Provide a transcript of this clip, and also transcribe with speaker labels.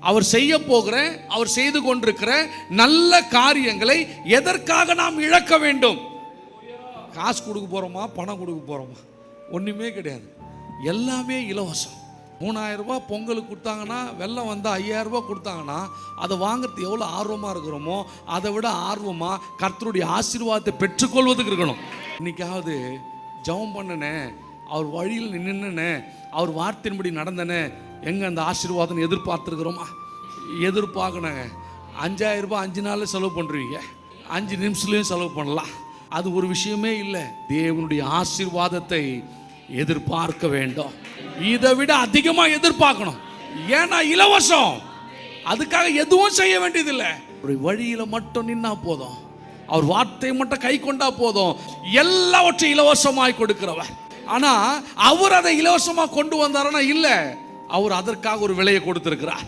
Speaker 1: அவர் செய்ய போகிற, அவர் செய்து கொண்டிருக்கிற நல்ல காரியங்களை எதற்காக நாம் இழக்க வேண்டும்? காசு கொடுக்க போறோமா, பணம் கொடுக்க போறோமா? ஒண்ணுமே கிடையாது. எல்லாமே இலவசம். 3000 ரூபாய் பொங்கலுக்கு கொடுத்தாங்கன்னா, வெள்ளம் வந்தால் 5000 ரூபாய் கொடுத்தாங்கன்னா, அதை வாங்குறது எவ்வளோ ஆர்வமாக இருக்கிறோமோ அதை விட ஆர்வமாக கர்த்தருடைய ஆசீர்வாதத்தை பெற்றுக்கொள்வதுக்கு இருக்கணும். இன்னைக்காவது ஜெபம் பண்ணனே, அவர் வழியில் நின்னுனே, அவர் வார்த்தையின்படி நடந்தனே, எங்கே அந்த ஆசீர்வாதம் எதிர்பார்த்துருக்குறோமா? எதிர்பார்க்கணுங்க. 5000 ரூபாய் 5 நாளில் செலவு பண்ணுறீங்க, 5 நிமிஷத்துலையும் செலவு பண்ணலாம். அது ஒரு விஷயமே இல்லை. தேவனுடைய ஆசீர்வாதத்தை எதிர்பார்க்க வேண்டும். இதை விட அதிகமாக எதிர்பார்க்கணும். ஏன்னா இலவசம். அதுக்காக எதுவும் செய்ய வேண்டியதில்லை. ஒரு வழியில் மட்டும் நின்னா போதும், அவர் வார்த்தை மட்டும் கை கொண்டா போதும், எல்லாவற்றையும் இலவசமாய் கொடுக்கிறவர். ஆனா அவர் அதை இலவசமாக கொண்டு வந்தாருன்னா இல்லை, அவர் அதற்காக ஒரு விலையை கொடுத்திருக்கிறார்.